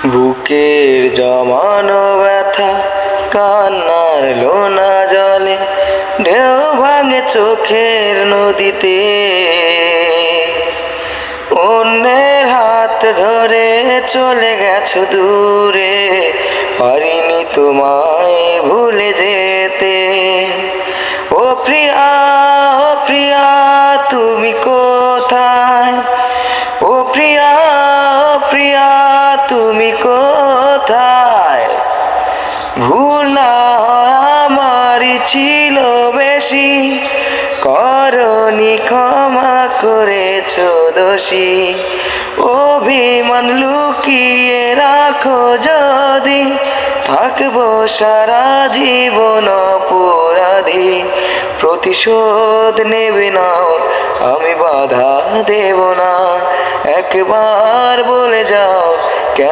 বুকের জমানো ব্যথা কান্নার লোনা জলে ঢেউ ভাঙে চোখের নদীতে। অন্যের হাত ধরে চলে গেছো দূরে, পারিনি তোমায় ভুলে যেতে। ও প্রিয়া, ও প্রিয়া তুমি কোথায়? ও প্রিয়া, ও প্রিয়া তুমি কোথায়? ভুল না হয় আমারই ছিল বেশি, করনি ক্ষমা করেছ দোষী। অভিমান লুকিয়ে রাখো যদি, থাকবো সারা জীবন অপরাধী। প্রতিশোধ নেবে নাও, আমি বাধা দেব না। একবার বলে যাও কেন